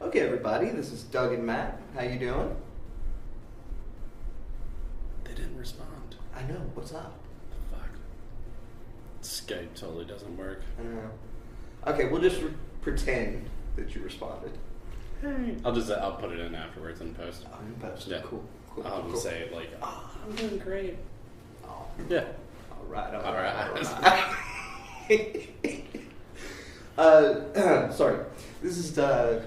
Okay, everybody, this is Doug and Matt. How you doing? They didn't respond. I know. What's up? Fuck. Skype totally doesn't work. I know. Okay, we'll just pretend that you responded. Hey. I'll put it in afterwards in post. Oh, in post. Yeah. Cool. I'll cool. just say like, oh, I'm doing great. Oh, Yeah. all right. Sorry. This is Doug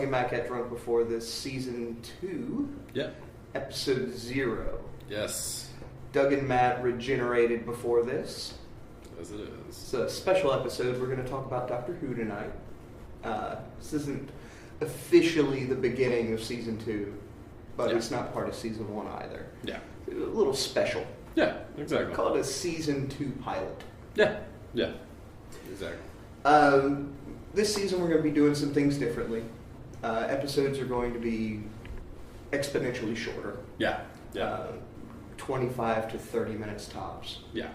and Matt Get Drunk Before This, Season 2, Yeah. Episode 0. Yes. Doug and Matt regenerated before this. As it is. It's a special episode. We're going to talk about Doctor Who tonight. This isn't officially the beginning of Season 2, but Yeah. it's not part of Season 1 either. Yeah. A little special. Yeah, exactly. Call it a Season 2 pilot. Yeah. Yeah. Exactly. This season we're going to be doing some things differently. Episodes are going to be exponentially shorter. Yeah. Yeah. 25 to 30 minutes tops. Yeah.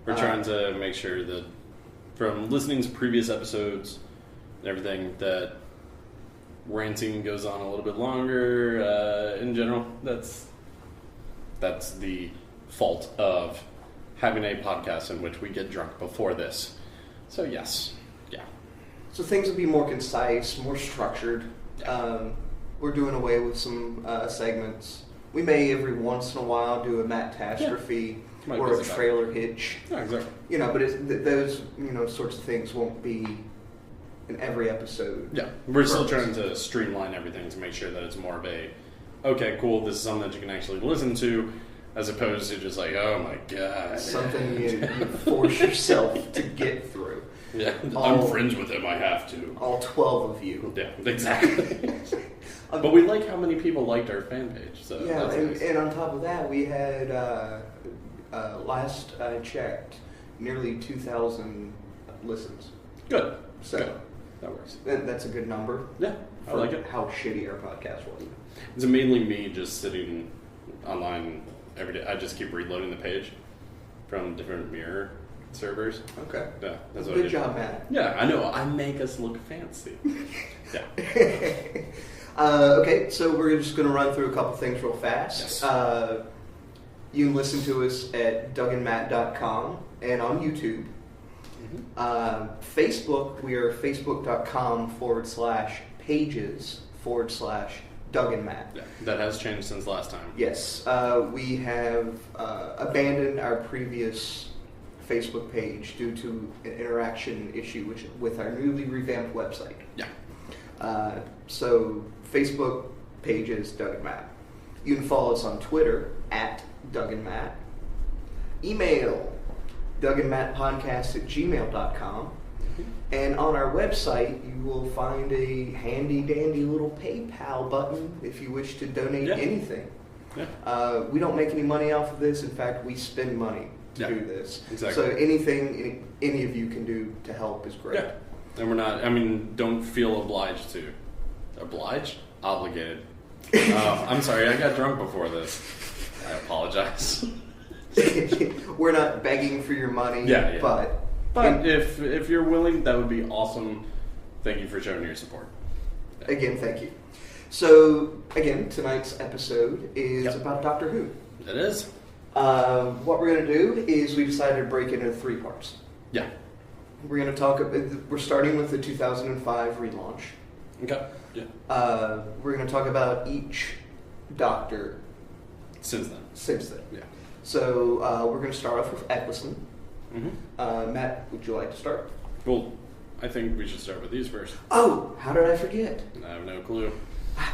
We're trying to make sure that from listening to previous episodes and everything that ranting goes on a little bit longer in general. That's the fault of having a podcast in which we get drunk before this. So yes. Yeah. So things will be more concise, more structured. Yeah. We're doing away with some segments. We may every once in a while do a Matt-tastrophe Might or a visit that. trailer hitch. Yeah, exactly. But those sorts of things won't be in every episode. Yeah. We're still trying to streamline everything to make sure that it's more of a, okay, cool, this is something that you can actually listen to, as opposed to just like, oh my god. Something you force yourself to get through. Yeah, I'm friends with him, I have to. All 12 of you. Yeah, exactly. But we like how many people liked our fan page. So Yeah, that's nice. and on top of that, we had, last I checked, nearly 2,000 listens. Good. So Good. That works. that's a good number. Yeah, I For like it. how shitty our podcast was. It's mainly me just sitting online every day. I just keep reloading the page from different mirror servers. Okay. Yeah, that's what I Good do. job, Matt. Yeah, I know. I make us look fancy. Yeah. Okay, so we're just going to run through a couple things real fast. Yes. You can listen to us at dougandmatt.com and on YouTube. Facebook, we are facebook.com/pages/Doug and Matt. Yeah, that has changed since last time. Yes, we have abandoned our previous Facebook page due to an interaction issue with our newly revamped website. Yeah. So Facebook page is Doug and Matt. You can follow us on Twitter at Doug and Matt. Email dougandmattpodcast@gmail.com. And on our website, you will find a handy dandy little PayPal button if you wish to donate anything. Yeah. We don't make any money off of this. In fact, we spend money to do this. Exactly. So anything any of you can do to help is great. Yeah. And we're not, don't feel obliged to. Obliged? Obligated. I'm sorry, I got drunk before this. I apologize. We're not begging for your money, Yeah. but if you're willing, that would be awesome. Thank you for showing your support. Yeah. again, thank you. So, again, tonight's episode is about Doctor Who. It is? What we're going to do is we decided to break it into 3 parts. Yeah. We're going to talk about, we're starting with the 2005 relaunch. Okay. Yeah. We're going to talk about each Doctor Since then. since then. Yeah. So, we're going to start off with Eccleston. Mm-hmm. Matt, would you like to start? Well, I think we should start with these first. Oh, how did I forget? I have no clue.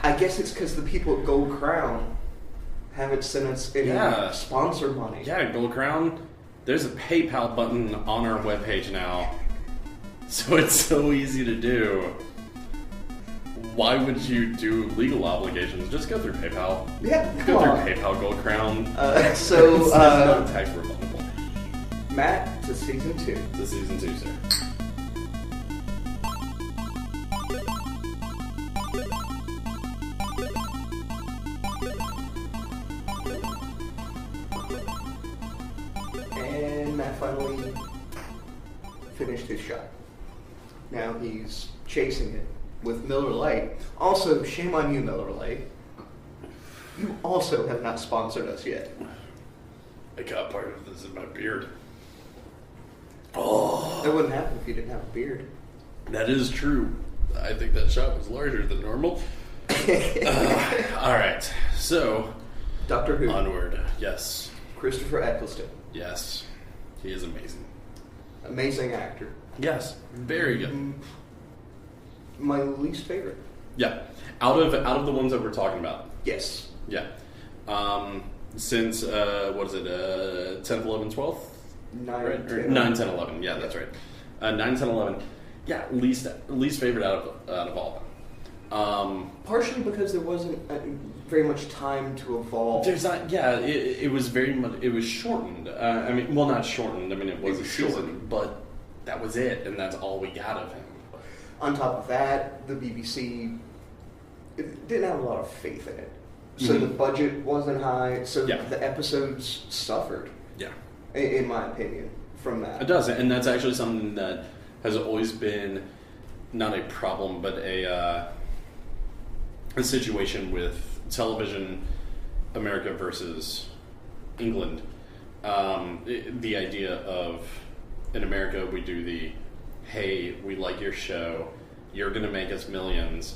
I guess it's because the people at Gold Crown haven't sent us any sponsor money. Yeah, Gold Crown. There's a PayPal button on our webpage now. So it's so easy to do. Why would you do legal obligations? Just go through PayPal. Yeah, Go come through on. PayPal Gold Crown. It's So, not tax refundable. Matt, to season 2. To season 2, sir. And Matt finally finished his shot. Now he's chasing it with Miller Lite. Also, shame on you, Miller Lite. You also have not sponsored us yet. I got part of this in my beard. That wouldn't happen if you didn't have a beard. That is true. I think that shot was larger than normal. All right, so Doctor Who. onward. Yes, Christopher Eccleston. yes, he is amazing. Amazing actor. Yes, very good. My least favorite. Yeah, out of the ones that we're talking about. Yes. Yeah, since what is it? 10th, 11th, 12th? 9, Right? 10. 9, 10, 11. Yeah, that's right. 9, 10, 11. Yeah, least favorite out of all of them. Partially because there wasn't very much time to evolve. There's not. Yeah, it was very much. It was shortened. I mean, well, not shortened. I mean, it was a season, shortened. but that was it, and that's all we got of him. On top of that, the BBC didn't have a lot of faith in it. So Mhm. the budget wasn't high, so Yeah. the episodes suffered, Yeah, in my opinion, from that. it does, and that's actually something that has always been not a problem, but a situation with television, America versus England. The idea of in America we do the, hey, we like your show, you're going to make us millions,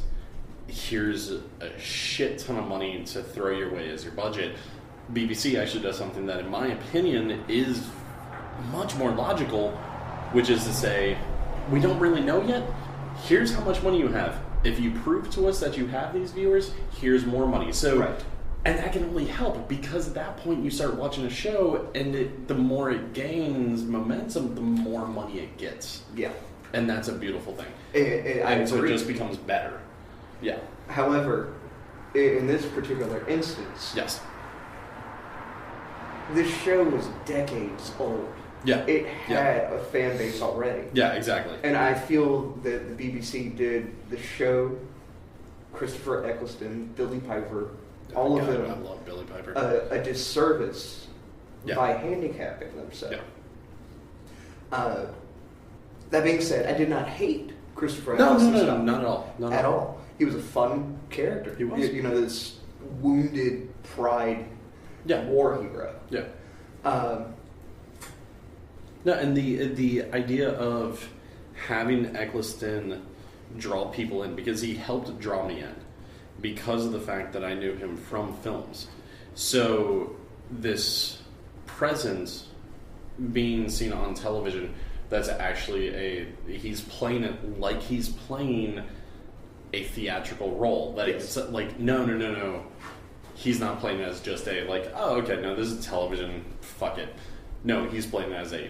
here's a shit ton of money to throw your way as your budget. BBC actually does something that, in my opinion, is much more logical, which is to say, we don't really know yet. Here's how much money you have. If you prove to us that you have these viewers, here's more money. So, Right. and that can only help because at that point you start watching a show, and the more it gains momentum, the more money it gets, Yeah. and that's a beautiful thing. I And so it agree. just becomes better. Yeah. However, in this particular instance, Yes. this show was decades old. Yeah. It Yeah. had a fan base already. Yeah. Exactly. And I feel that the BBC did the show, Christopher Eccleston, Billy Piper, all of God, them, I love Billy Piper. a disservice Yeah. by handicapping themselves. Yeah. That being said, I did not hate Christopher No, Eccleston not at all. Not at all. He was a fun character. He was. You know, this wounded pride Yeah. war hero. Yeah. Um, No, and the idea of having Eccleston draw people in, because he helped draw me in because of the fact that I knew him from films. So this presence being seen on television, that's actually he's playing it like he's playing a theatrical role. That Yes. it's like, no. He's not playing it as just a, like, oh, okay, no, this is television, fuck it. No, he's playing it as a,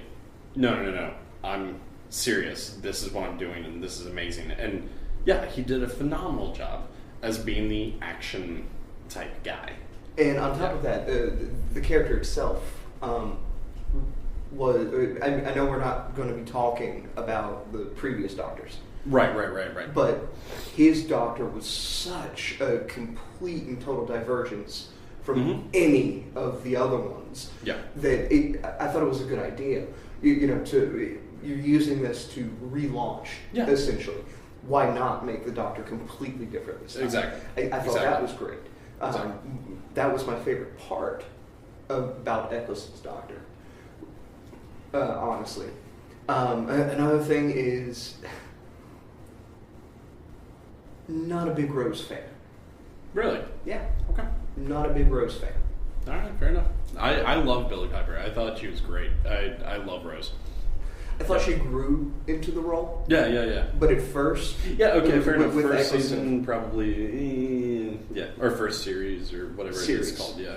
no, I'm serious. This is what I'm doing, and this is amazing. And yeah, he did a phenomenal job as being the action type guy. and on top of that, the character itself was. I know we're not going to be talking about the previous Doctors. Right. But his Doctor was such a complete and total divergence from Mhm. any of the other ones. Yeah. That I thought it was a good idea. You're using this to relaunch, Yeah. essentially. Why not make the Doctor completely different this time? Exactly. I thought that Exactly. was great. Exactly. That was my favorite part about Eccleston's Doctor. Honestly. Another thing is, not a big Rose fan. Really? Yeah, Okay. not a big Rose fan. All right, fair enough. I love Billy Piper. I thought she was great. I love Rose. I thought she grew into the role, Yeah. but at first, Yeah, okay, with- fair enough. with First Eccleston. season, probably, yeah, or first series, or whatever it Series. is called. Yeah.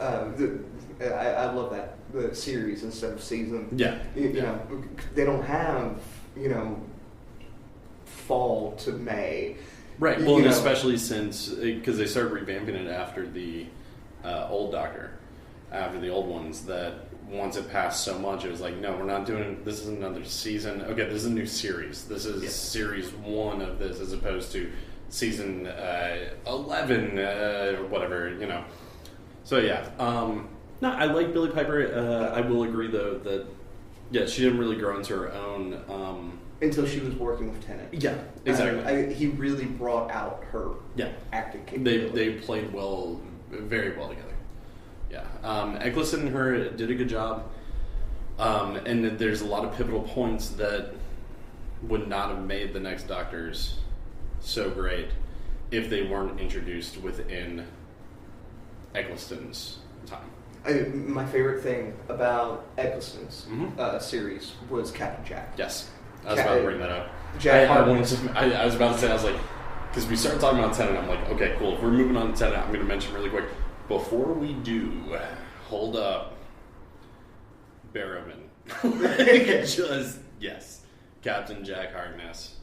I love that, the series instead of season. Yeah. You know, they don't have, fall to May. Right. You Well, and know. especially since because they started revamping it after the old Doctor, after the old ones. That once it passed so much, it was like, no, we're not doing. This is another season. Okay, this is a new series. This is Yes. series 1 of this, as opposed to season 11 or whatever. So yeah. No, I like Billy Piper. I will agree though that she didn't really grow into her own Until she was working with Tennant. Yeah, exactly. He really brought out her acting capability. They played well, very well together. Yeah. Eccleston and her did a good job. And there's a lot of pivotal points that would not have made the next Doctors so great if they weren't introduced within Eccleston's time. My favorite thing about Eccleston's series was Captain Jack. Yes. I was about to bring that up. I was about to say, I was like, because we started talking about Tennant, I'm like, okay, cool. If we're moving on to Tennant, I'm going to mention really quick. Before we do, hold up, Barrowman. Just, yes. Captain Jack Harkness.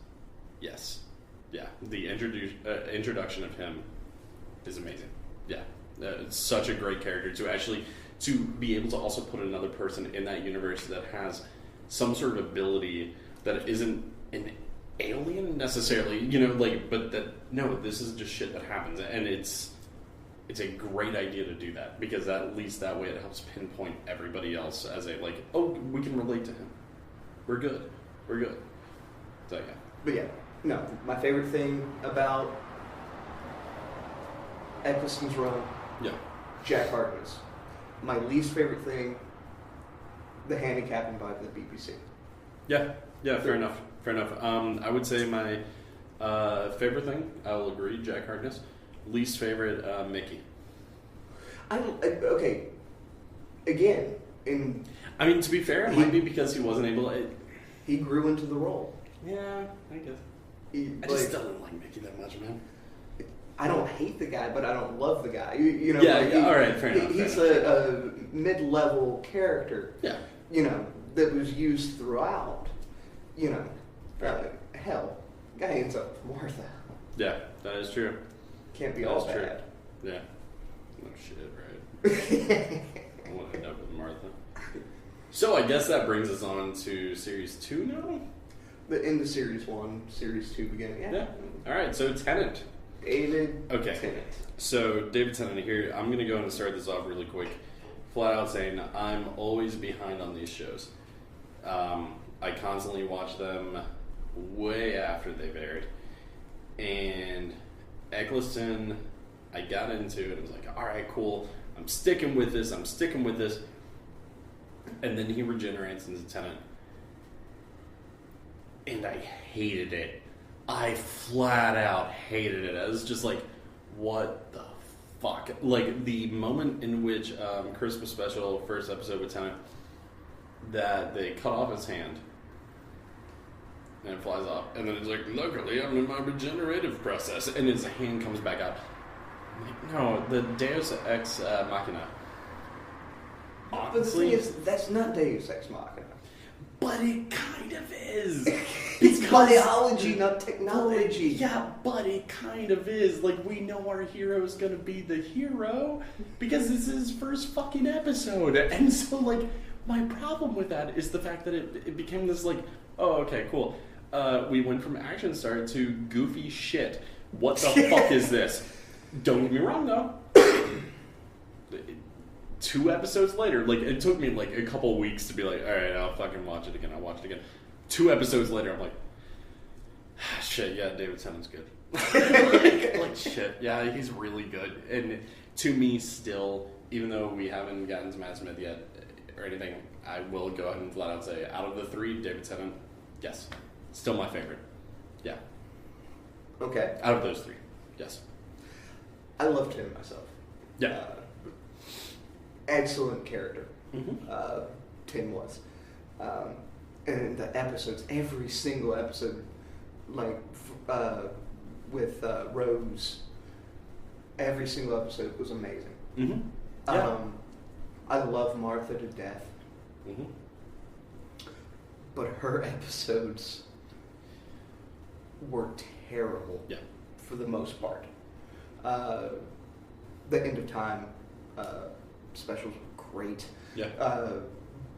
Yes. Yeah. The introduction of him is amazing. Yeah. It's such a great character to be able to also put another person in that universe that has some sort of ability that isn't an alien necessarily, but this is just shit that happens, and it's a great idea to do that, because at least that way it helps pinpoint everybody else as we can relate to him. We're good. So yeah. But yeah, no, my favorite thing about Eccleston's run, Jack Harkness. My least favorite thing, the handicapping by the BBC. Yeah, fair enough. I would say my favorite thing, I will agree, Jack Harkness. Least favorite, Mickey. Okay. Again, to be fair, it might be because he wasn't able to... He grew into the role. Yeah, I guess. I just still don't like Mickey that much, man. I don't hate the guy, but I don't love the guy. All right, fair enough. He's a mid-level character. Yeah. That was used throughout. Hell, guy ends up with Martha. Yeah, that is true. Can't be all bad. True. Yeah. No shit, right? I want to end up with Martha. So I guess that brings us on to Series 2 now? The end of Series 1, Series 2 beginning. Yeah. Alright, so Tennant. David Tennant. So David Tennant here. I'm going to go and start this off really quick. Flat out saying I'm always behind on these shows. I constantly watch them way after they've aired. And Eccleston, I got into it. I was like, alright, cool. I'm sticking with this. And then he regenerates into Tennant. And I hated it. I flat out hated it. I was just like, what the fuck? Like, the moment in which Christmas special, first episode with Tennant, that they cut off his hand and it flies off. And then it's like, luckily I'm in my regenerative process. And his hand comes back out. I'm like, no, the Deus Ex Machina. But the thing is, that's not Deus Ex Machina. But it kind of is. It's biology, not technology. Yeah, but it kind of is. Like, we know our hero's gonna be the hero because this is his first fucking episode. And so, like, my problem with that is the fact that it became this, like, oh, okay, cool. We went from action star to goofy shit. What the fuck is this? Don't get me wrong, though. 2 episodes later, like, it took me, like, a couple weeks to be like, alright, I'll fucking watch it again. 2 episodes later, I'm like, shit, yeah, David Tennant's good. like, shit, yeah, he's really good. And to me, still, even though we haven't gotten to Matt Smith yet, or anything, I will go ahead and flat out say, out of the 3, David Tennant, yes. Still my favorite. Yeah. Okay. Out of those 3, yes. I loved him myself. Yeah. Excellent character. Mm-hmm. Tim was. And the episodes, every single episode, like, with Rose, every single episode was amazing. Mm-hmm. Yeah. I love Martha to death. Mm-hmm. But her episodes were terrible. Yeah. For the most part. The End of Time specials were great. Yeah.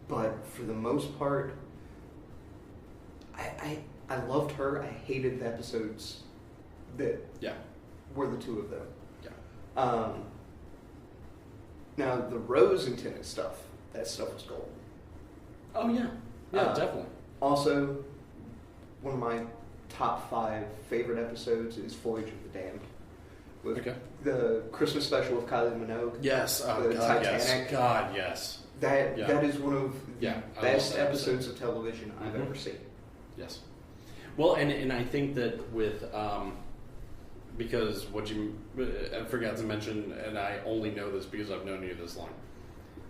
But for the most part, I loved her. I hated the episodes that were the 2 of them. Yeah. Now the Rose and Tennant stuff, that stuff was gold. Oh yeah. Yeah, definitely. Also, one of my top 5 favorite episodes is Voyage of the Damned. With the Christmas special with Kylie Minogue. Yes, the God, Titanic. yes. God, yes. That is one of the best episodes of television I've ever seen. Yes. Well, and I think that with because what I forgot to mention, and I only know this because I've known you this long,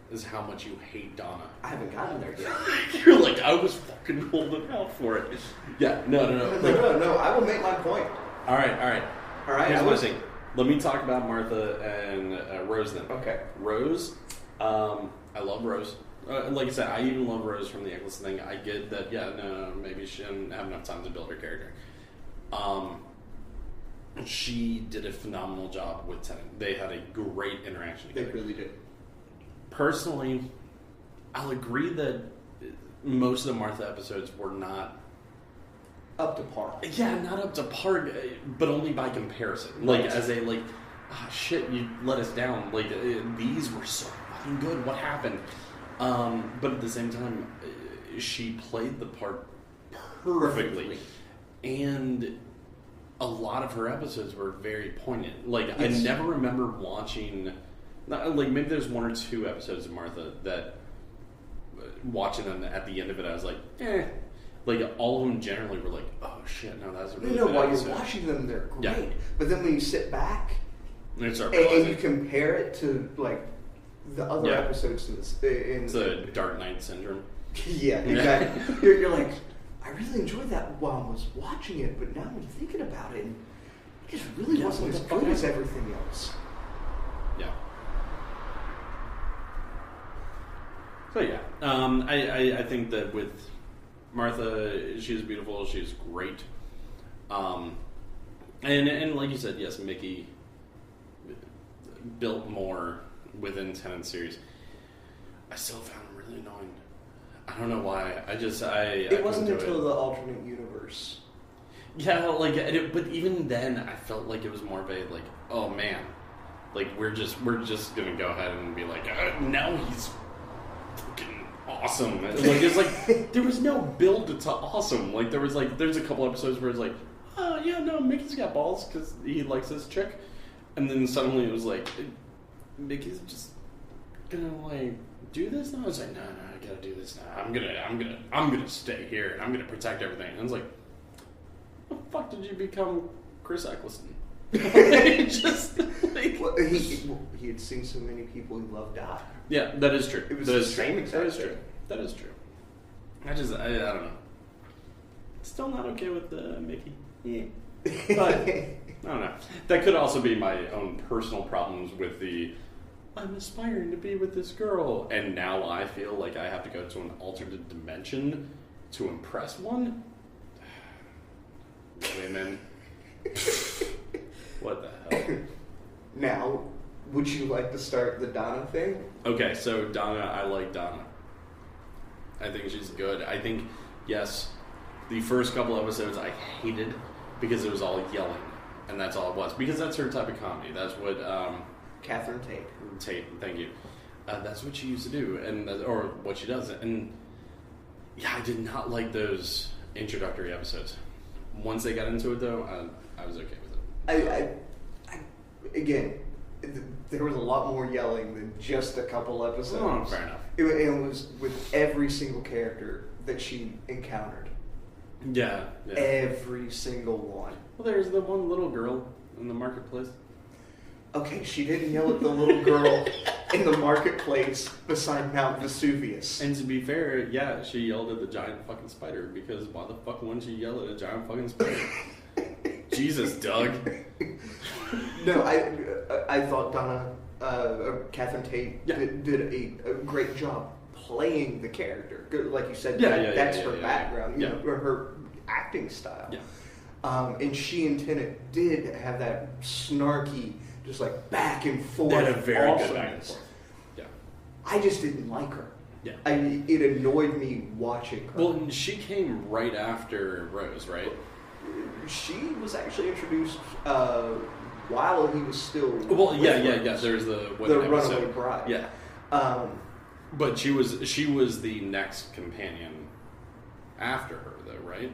is how much you hate Donna. I haven't gotten there yet. You're like, I was fucking holding out for it. Yeah, no. No, I will make my point. All right. Here's what I think. Let me talk about Martha and Rose then. Okay. Rose, I love Rose. Like I said, I even love Rose from the Eccleston thing. I get that, maybe she didn't have enough time to build her character. She did a phenomenal job with Tennant. They had a great interaction together. They really did. Personally, I'll agree that most of the Martha episodes were not up to par. Yeah, not up to par, but only by comparison. Like, as a, shit, you let us down. Like, these were so fucking good. What happened? But at the same time, she played the part perfectly. And a lot of her episodes were very poignant. Like, yes. I never remember watching... maybe there's 1 or 2 episodes of Martha that... watching them at the end of it, I was like, eh. Like, all of them generally were like, oh shit, no, that's a really good while episode. You're watching them, they're great. Yeah. But then when you sit back and you compare it to, the other episodes to this... It's a Dark Knight syndrome. Yeah, exactly. You're like, I really enjoyed that while I was watching it, but now I'm thinking about it, and it just really wasn't as good as everything else. Yeah. So yeah, I think that with Martha, she's beautiful, she's great, and like you said, yes, Mickey built more within Tennant's series. I still found him really annoying. I don't know why. It wasn't until the alternate universe. Yeah, but even then, I felt like it was more of a oh man, we're just gonna go ahead and be like, now he's fucking awesome. It's there was no build to awesome. There's a couple episodes where it's like, oh yeah, no, Mickey's got balls because he likes this chick, and then suddenly it was like, Mickey's just gonna do this now. I was like, no, I gotta do this now. I'm gonna stay here and I'm gonna protect everything. And I was like, the fuck did you become Chris Eccleston? He had seen so many people he loved die. Yeah, that is true. It was the same exact thing. That is true. I don't know. Still not okay with Mickey. Yeah. But I don't know. That could also be my own personal problems with I'm aspiring to be with this girl, and now I feel like I have to go to an alternate dimension to impress one. Women. What the hell? Now, would you like to start the Donna thing? Okay, so Donna, I like Donna. I think she's good. I think, yes, the first couple episodes I hated because it was all yelling, and that's all it was. Because that's her type of comedy. That's what... Catherine Tate, thank you. That's what she used to do, or what she does. And, yeah, I did not like those introductory episodes. Once they got into it, though, I was okay with it. Again, there was a lot more yelling than just a couple episodes. Oh, fair enough. It was with every single character that she encountered. Yeah. Every single one. Well, there's the one little girl in the marketplace. Okay, she didn't yell at the little girl in the marketplace beside Mount Vesuvius. And to be fair, yeah, she yelled at the giant fucking spider, because why the fuck wouldn't she yell at a giant fucking spider? Jesus, Doug. No, I thought Donna, Catherine Tate did a great job playing the character. Like you said, that's her background, her acting style. Yeah. And she and Tennant did have that snarky, just back and forth. They had a very good back and forth. Yeah. I just didn't like her. Yeah. It annoyed me watching her. Well, she came right after Rose, right? She was actually introduced while he was still. Well, yeah. There's the Runaway Bride. Yeah. But she was the next companion after her, though, right?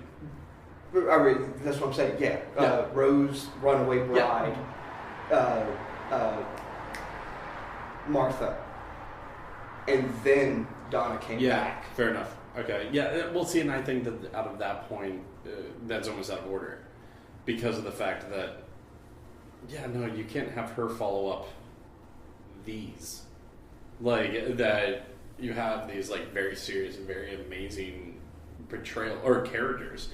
I mean, that's what I'm saying. Yeah. Rose, Runaway Bride, Martha, and then Donna came back. Fair enough. Okay. Yeah. We'll see, and I think that out of that point, that's almost out of order because of the fact that, you can't have her follow up these. Like, that you have these, like, very serious and very amazing portrayal, or characters.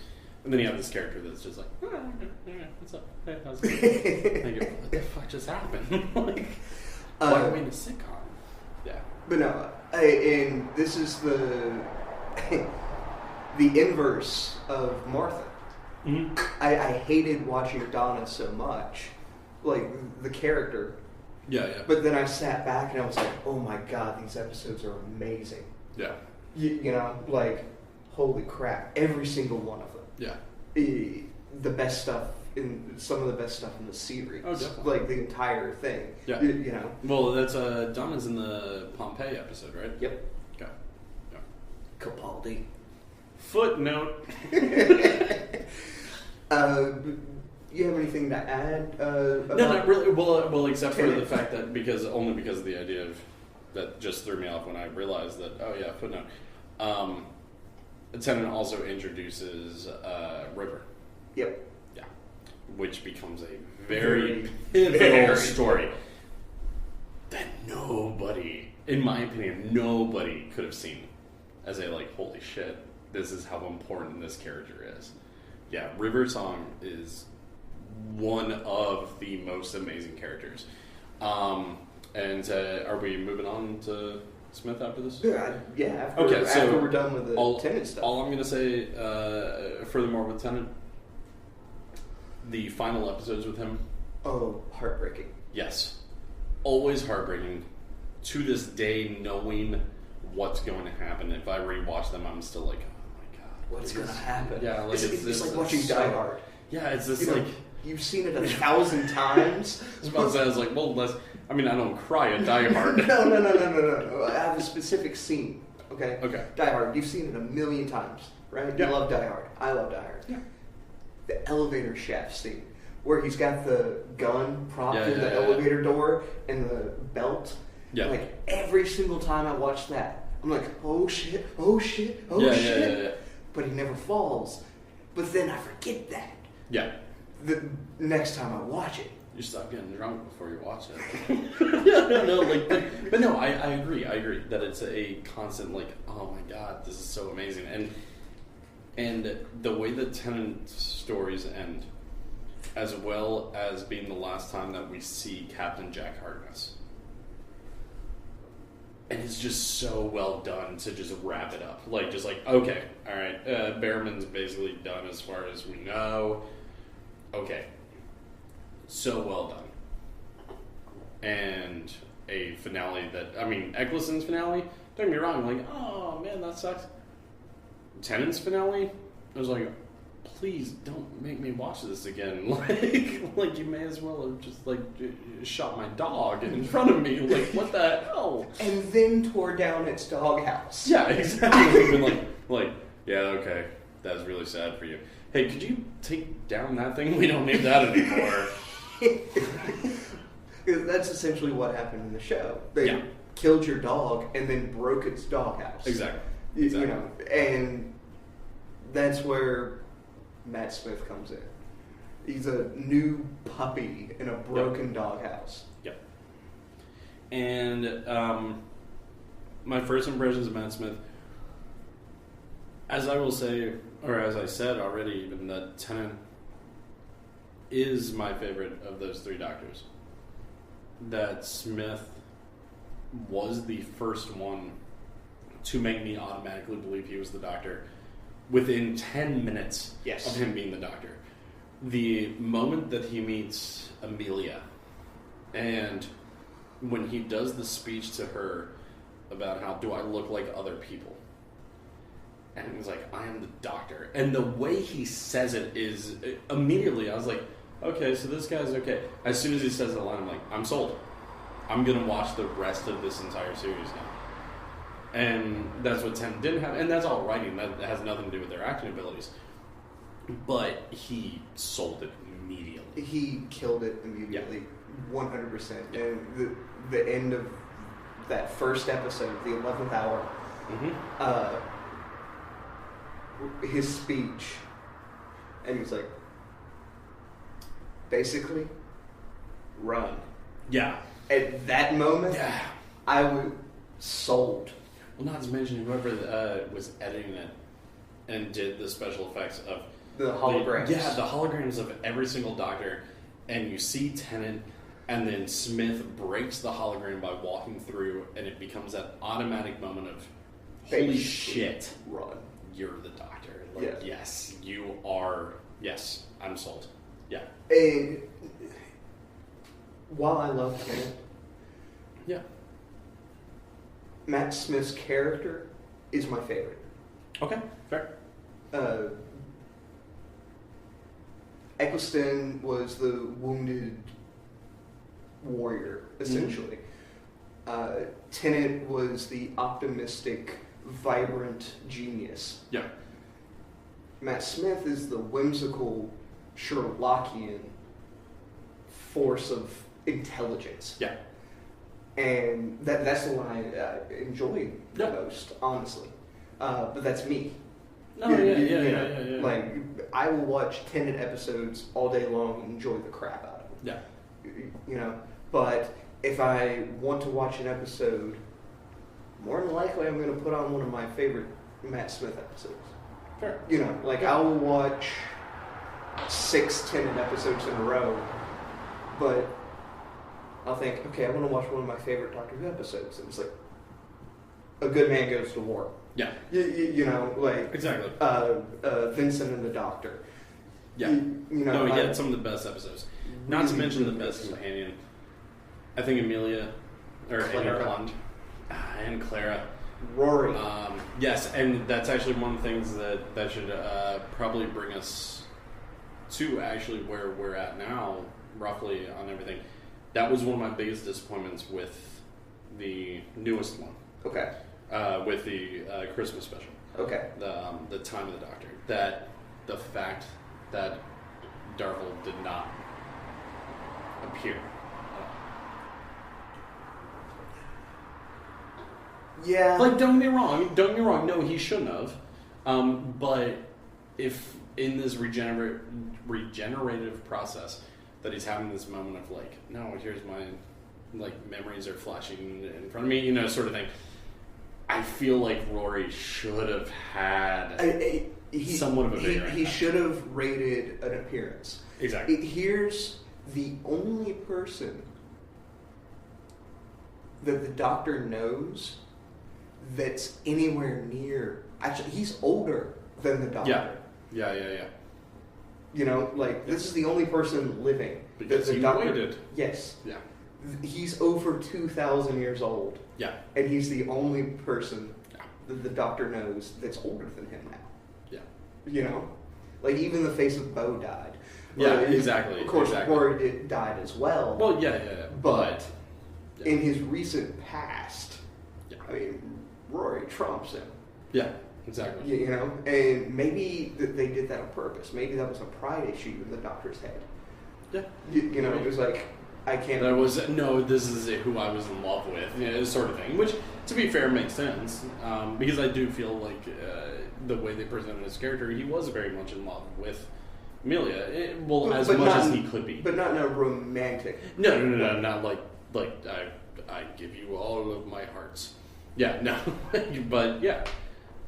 And then you have this character that's just like, what's up? Hey, how's it going? And you go, what the fuck just happened? Like, why are we in a sitcom? Yeah. But no, and this is the inverse of Martha. Mm-hmm. I hated watching Donna so much, like the character. Yeah. But then I sat back and I was like, oh my god, these episodes are amazing. Yeah. You know, like, holy crap, every single one of them. Yeah. The best stuff some of the best stuff in the series. Oh, definitely. Like the entire thing. Yeah. You know. Well, that's Donna's in the Pompeii episode, right? Yep. Okay. Yeah. Capaldi. Footnote. You have anything to add? No, not really. Well, except for the fact that because of the idea of that just threw me off when I realized that. Oh yeah, footnote. Tennant also introduces River. Yep. Yeah, which becomes a very pivotal story that nobody, in my opinion, nobody could have seen as a like, holy shit, this is how important this character is. Yeah, River Song is one of the most amazing characters. And are we moving on to Smith after this? Yeah. After we're done with the Tennant stuff. All I'm going to say, furthermore with Tennant, the final episodes with him. Oh, heartbreaking. Yes. Always heartbreaking. To this day, knowing what's going to happen. If I rewatch them, I'm still like, oh my god. What's going to happen? Yeah, like it's like watching Die Hard. Yeah, it's this like... You've seen it 1,000 times. I was like, well, I don't cry at Die Hard. No. I have a specific scene. Okay. Die Hard. You've seen it 1,000,000 times, right? Yeah. You love Die Hard. I love Die Hard. Yeah. The elevator shaft scene, where he's got the gun propped in the elevator door and the belt. Yeah. Like every single time I watch that, I'm like, oh shit. Yeah. But he never falls. But then I forget that. Yeah. The next time I watch it, you stop getting drunk before you watch it. But no, I agree. I agree that it's a constant like, oh my god, this is so amazing, and the way that Tennant stories end, as well as being the last time that we see Captain Jack Harkness, and it's just so well done to just wrap it up, like just like okay, all right, Behrman's basically done as far as we know. Okay, so well done. And a finale that, Eccleston's finale, don't get me wrong, like, oh man, that sucks. Tennant's finale, I was like, please don't make me watch this again. Like you may as well have just, like, shot my dog in front of me. Like, what the hell? And then tore down its doghouse. Yeah, exactly. Been like, yeah, okay, that's really sad for you. Hey, could you take down that thing? We don't need that anymore. That's essentially what happened in the show. They killed your dog and then broke its doghouse. Exactly. You know, and that's where Matt Smith comes in. He's a new puppy in a broken doghouse. Yep. And my first impressions of Matt Smith, as I will say, or as I said already, even that Tennant is my favorite of those three doctors. That Smith was the first one to make me automatically believe he was the doctor within 10 minutes of him being the doctor. The moment that he meets Amelia, and when he does the speech to her about how do I look like other people, and he's like, I am the doctor. And the way he says it is, immediately I was like, okay, so this guy's okay. As soon as he says the line, I'm like, I'm sold. I'm going to watch the rest of this entire series now. And that's what Tennant didn't have. And that's all writing. That has nothing to do with their acting abilities. but he sold it immediately. He killed it immediately, 100%. And the end of that first episode, the 11th hour, his speech, and he was like, basically, run. Yeah. At that moment, I was sold. Well, not to mention whoever was editing it and did the special effects of the holograms. The holograms of every single Doctor, and you see Tennant, and then Smith breaks the hologram by walking through, and it becomes that automatic moment of, holy shit, run. You're the Doctor. Like, yes, you are. Yes, I'm sold. Yeah. And while I love Tennant, Matt Smith's character is my favorite. Okay, fair. Eccleston was the wounded warrior, essentially. Tennant was the optimistic, vibrant genius. Yeah. Matt Smith is the whimsical, Sherlockian force of intelligence. Yeah. And that's the one I enjoy the most, honestly. But that's me. No, yeah. Like, I will watch Tennant episodes all day long and enjoy the crap out of them. Yeah. But if I want to watch an episode, more than likely I'm going to put on one of my favorite Matt Smith episodes. Fair. I will watch 6 Tennant episodes in a row, but I'll think, okay, I want to watch one of my favorite Doctor Who episodes. And it's like, A Good Man Goes to War. Yeah. Exactly. Vincent and the Doctor. Yeah. He had some of the best episodes. Not to mention the best companion. I think Amelia, or Clara. And Clara. Rory. Yes, and that's actually one of the things that should probably bring us to actually where we're at now, roughly, on everything. That was one of my biggest disappointments with the newest one. Okay. With the Christmas special. Okay. The Time of the Doctor. That the fact that Darvel did not appear. Yeah. Like, don't get me wrong. No, he shouldn't have. But if in this regenerative process that he's having this moment of like, no, here's my memories are flashing in front of me, sort of thing. I feel like Rory should have had somewhat of a bigger impact. He should have rated an appearance. Exactly. Here's the only person that the Doctor knows that's anywhere near. Actually, he's older than the Doctor. Yeah. This is the only person living. Because the he Doctor waited. Yes. Yeah. He's over 2,000 years old. Yeah. And he's the only person that the Doctor knows that's older than him now. Yeah. Even the face of Bo died. Yeah, exactly. Of course, Rory died as well. Well, yeah. But in his recent past, Rory trumps him. Yeah, exactly. And maybe they did that on purpose. Maybe that was a pride issue in the Doctor's head. Yeah. It was like, I can't... this is who I was in love with, sort of thing. Which, to be fair, makes sense. Because I do feel like the way they presented his character, he was very much in love with Amelia. As much as he could be. But not in a romantic... No, not like I give you all of my hearts. Yeah, no. But, yeah.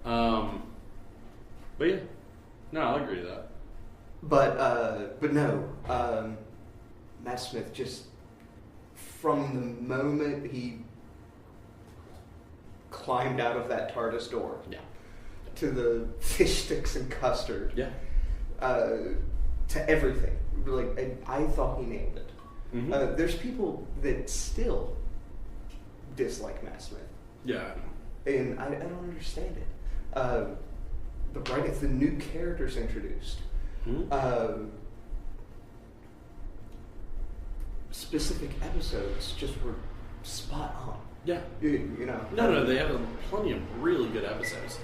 But, yeah. No, I'll agree with that. But no. Matt Smith, just from the moment he climbed out of that TARDIS door to the fish sticks and custard to everything, I thought he nailed it. Mm-hmm. There's people that still dislike Matt Smith. Yeah. And I don't understand it. But right, if the new character's introduced, specific episodes just were spot on. Yeah. No, they have plenty of really good episodes.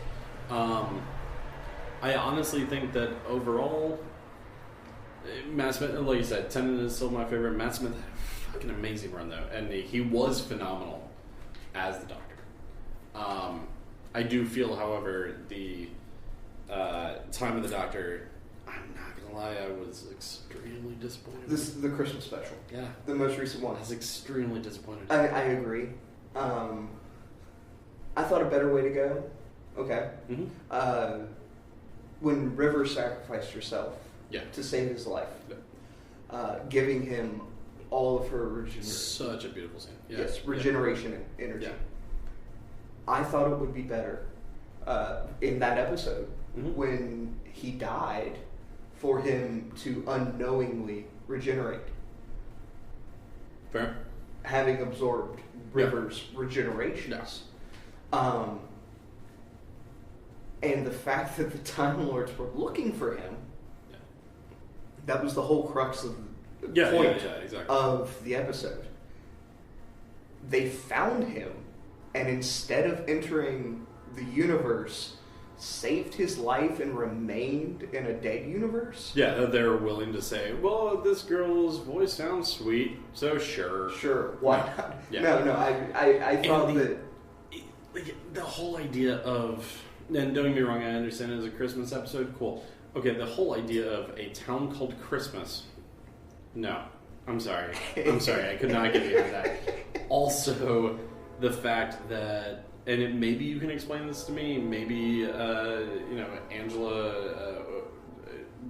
I honestly think that overall, Matt Smith, like you said, Tennant is still my favorite. Matt Smith had a fucking amazing run, though, and he was phenomenal as the Doctor. I do feel, however, the Time of the Doctor, I'm not going to lie, I was extremely disappointed. This is the Christmas special. Yeah. The most recent one. I was extremely disappointed. I agree. I thought a better way to go. Okay. Mm-hmm. When River sacrificed herself to save his life, giving him all of her regeneration. Such a beautiful scene. Yes, regeneration energy. Yeah. I thought it would be better in that episode when he died for him to unknowingly regenerate. Fair. Having absorbed River's regenerations. And the fact that the Time Lords were looking for him, that was the whole crux of the point of the episode. They found him, and instead of entering the universe, saved his life and remained in a dead universe. Yeah, they're willing to say, well, this girl's voice sounds sweet, so sure. Sure, why not? Yeah. No, I thought that... The whole idea of... And don't get me wrong, I understand it as a Christmas episode, cool. Okay, the whole idea of a town called Christmas. No. I'm sorry, I could not get behind that. Also, the fact that... And maybe you can explain this to me. Maybe, Angela,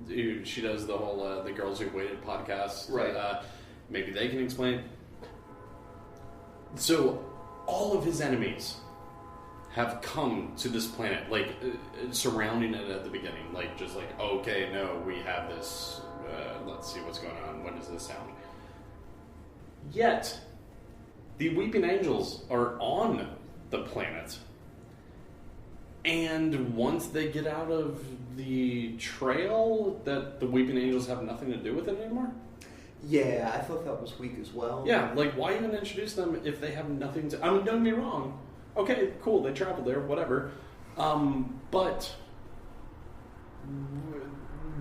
she does the whole The Girls Who Waited podcast. Right. Maybe they can explain. So, all of his enemies have come to this planet, surrounding it at the beginning. Okay, no, we have this. Let's see what's going on. What does this sound? Yet, the Weeping Angels are on the planet, and once they get out of the trail, that the Weeping Angels have nothing to do with it anymore. Yeah, I thought that was weak as well. Yeah, why even introduce them if they have nothing to... I mean, don't get me wrong. Okay, cool, they traveled there, whatever. But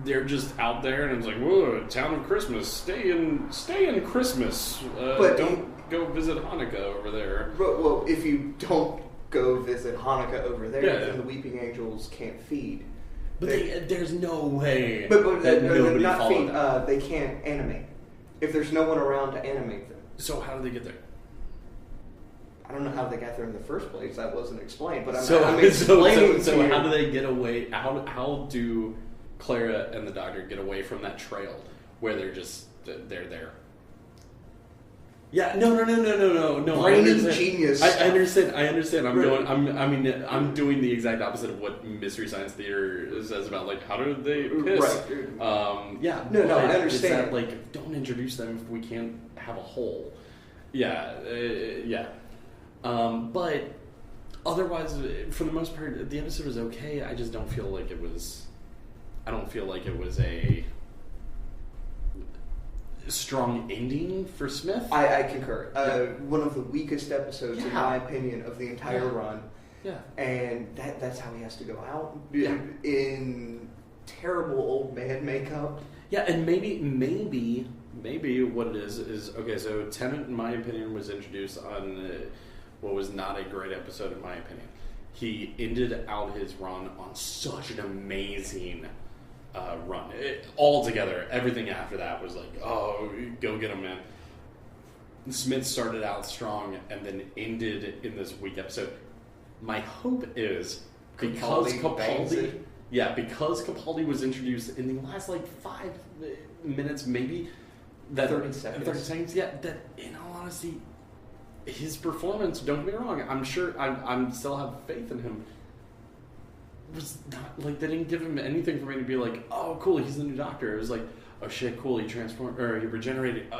they're just out there, and it's like, whoa, town of Christmas, stay in Christmas. But don't go visit Hanukkah over there. Well, if you don't go visit Hanukkah over there, then the Weeping Angels can't feed. But there's no way but that nobody not feed. They can't animate. If there's no one around to animate them. So how do they get there? I don't know how they got there in the first place. That wasn't explained. But I'm explaining so how do they get away? How do Clara and the Doctor get away from that trail where they're there? Yeah, no. Brainy genius. I understand. I'm doing the exact opposite of what Mystery Science Theater says about how do they piss? Right. Yeah. No, I understand. That, don't introduce them if we can't have a hole. Yeah. But otherwise, for the most part, the episode was okay. I just don't feel like it was. I don't feel like it was a strong ending for Smith. I concur. One of the weakest episodes, in my opinion, of the entire run. Yeah. And that's how he has to go out in terrible old man makeup. Yeah, and maybe what it is okay. So Tennant, in my opinion, was introduced on what was not a great episode, in my opinion. He ended out his run on such an amazing run. Altogether, everything after that was like, oh, go get him, man. Smith started out strong and then ended in this weak episode. My hope is because Capaldi was introduced in the last 5 minutes, maybe that 30 seconds. Yeah, that in all honesty, his performance, don't get me wrong, I'm sure I'm still have faith in him. Was not they didn't give him anything for me to be like, oh cool, he's the new Doctor. It was like, oh shit, cool, he transformed or he regenerated.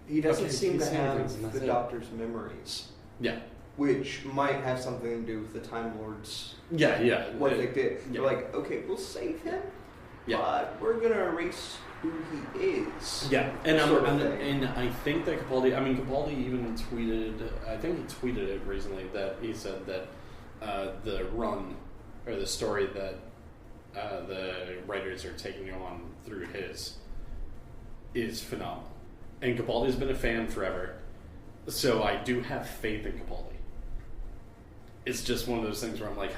He doesn't seem to have the Doctor's memories. Yeah. Which might have something to do with the Time Lords. Yeah. What they did. Yeah. They're like, okay, we'll save him, but we're going to erase who he is. Yeah, and I think that Capaldi even tweeted, I think he tweeted it recently, that he said that the run, or the story that the writers are taking you on through his is phenomenal. And Capaldi's been a fan forever, so I do have faith in Capaldi. It's just one of those things where I'm like,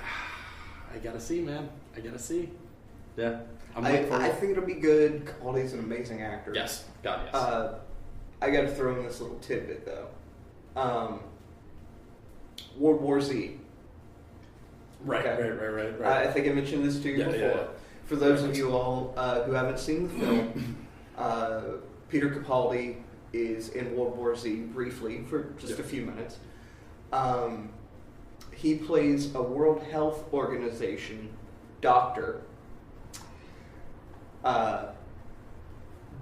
I gotta see, man. I gotta see. Yeah. I think it'll be good. Capaldi's an amazing actor. Yes. God, yes. I gotta throw in this little tidbit, though. World War Z. Right. I think I mentioned this to you before. Yeah. For those of you all who haven't seen the film, Peter Capaldi is in World War Z briefly for just a few minutes. He plays a World Health Organization doctor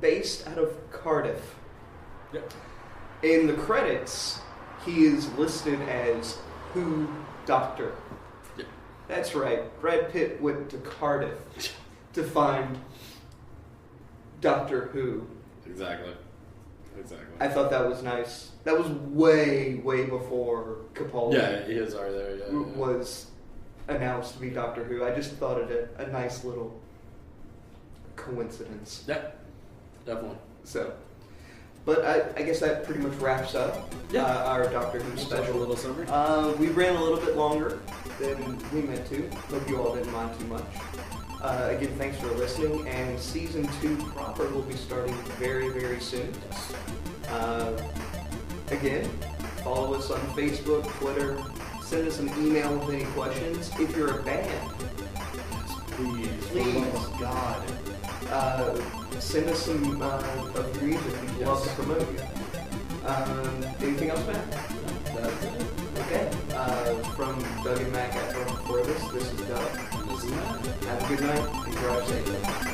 based out of Cardiff. Yep. In the credits, he is listed as Who Doctor. Yep. That's right. Brad Pitt went to Cardiff to find Doctor Who. Exactly. I thought that was nice. That was way, way before Capaldi. Yeah, his are there. Yeah, was announced to be Doctor Who. I just thought it a nice little coincidence. Yeah, definitely. So, but I guess that pretty much wraps up our Doctor Who special. A little summer. We ran a little bit longer than we meant to. Hope you all didn't mind too much. Again, thanks for listening, and Season 2 proper will be starting very, very soon. Again, follow us on Facebook, Twitter, send us an email with any questions. If you're a band, please, oh God, send us some of your music. We'd love to promote you. Anything else, Matt? That's it. Okay. From Doug and Mac at North Forest, this is Doug. This is Matt. Have a good night and drive safe.